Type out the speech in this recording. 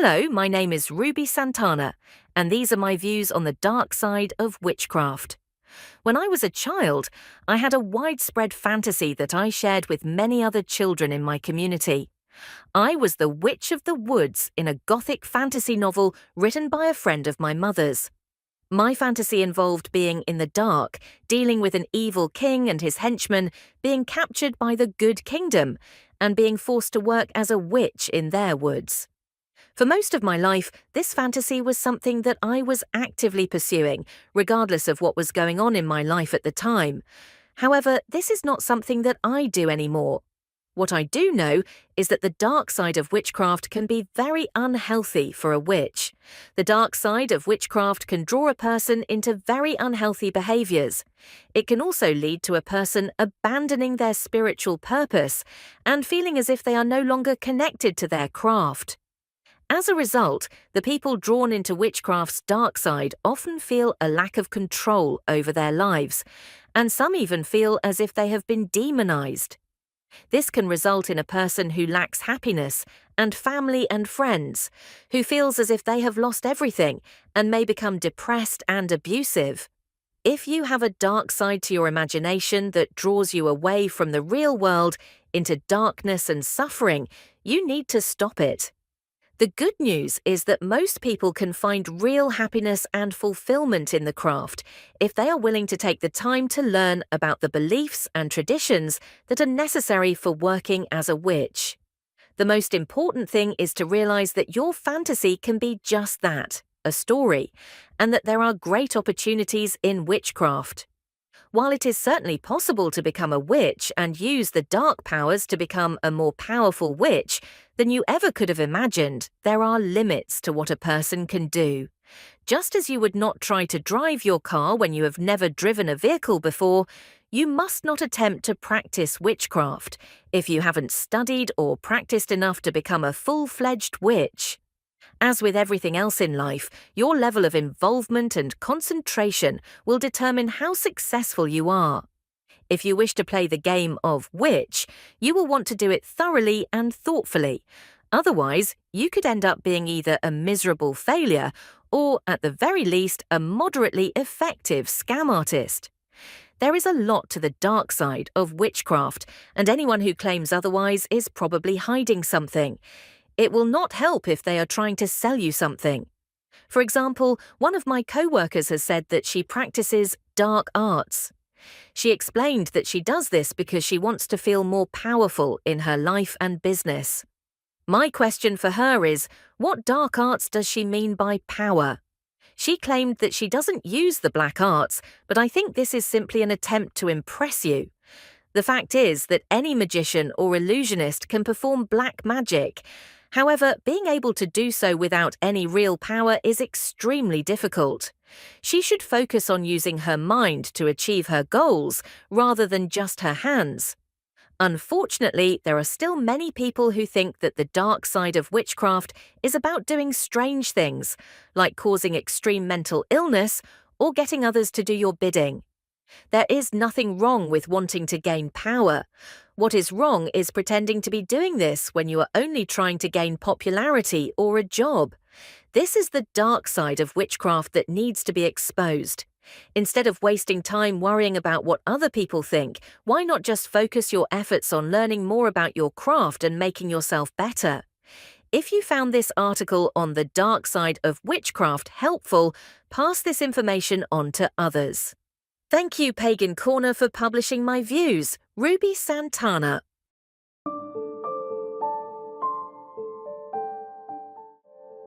Hello, my name is Ruby Santana, and these are my views on the dark side of witchcraft. When I was a child, I had a widespread fantasy that I shared with many other children in my community. I was the Witch of the Woods in a gothic fantasy novel written by a friend of my mother's. My fantasy involved being in the dark, dealing with an evil king and his henchmen, being captured by the Good Kingdom, and being forced to work as a witch in their woods. For most of my life, this fantasy was something that I was actively pursuing, regardless of what was going on in my life at the time. However, this is not something that I do anymore. What I do know is that the dark side of witchcraft can be very unhealthy for a witch. The dark side of witchcraft can draw a person into very unhealthy behaviors. It can also lead to a person abandoning their spiritual purpose and feeling as if they are no longer connected to their craft. As a result, the people drawn into witchcraft's dark side often feel a lack of control over their lives, and some even feel as if they have been demonized. This can result in a person who lacks happiness and family and friends, who feels as if they have lost everything and may become depressed and abusive. If you have a dark side to your imagination that draws you away from the real world into darkness and suffering, you need to stop it. The good news is that most people can find real happiness and fulfillment in the craft if they are willing to take the time to learn about the beliefs and traditions that are necessary for working as a witch. The most important thing is to realize that your fantasy can be just that, a story, and that there are great opportunities in witchcraft. While it is certainly possible to become a witch and use the dark powers to become a more powerful witch than you ever could have imagined, there are limits to what a person can do. Just as you would not try to drive your car when you have never driven a vehicle before, you must not attempt to practice witchcraft if you haven't studied or practiced enough to become a full-fledged witch. As with everything else in life, your level of involvement and concentration will determine how successful you are. If you wish to play the game of witch, you will want to do it thoroughly and thoughtfully. Otherwise, you could end up being either a miserable failure or, at the very least, a moderately effective scam artist. There is a lot to the dark side of witchcraft, and anyone who claims otherwise is probably hiding something. It will not help if they are trying to sell you something. For example, one of my co-workers has said that she practices dark arts. She explained that she does this because she wants to feel more powerful in her life and business. My question for her is, what dark arts does she mean by power? She claimed that she doesn't use the black arts, but I think this is simply an attempt to impress you. The fact is that any magician or illusionist can perform black magic. However, being able to do so without any real power is extremely difficult. She should focus on using her mind to achieve her goals rather than just her hands. Unfortunately, there are still many people who think that the dark side of witchcraft is about doing strange things, like causing extreme mental illness or getting others to do your bidding. There is nothing wrong with wanting to gain power. What is wrong is pretending to be doing this when you are only trying to gain popularity or a job. This is the dark side of witchcraft that needs to be exposed. Instead of wasting time worrying about what other people think, why not just focus your efforts on learning more about your craft and making yourself better? If you found this article on the dark side of witchcraft helpful, pass this information on to others. Thank you, Pagan Corner, for publishing my views. Ruby Santana.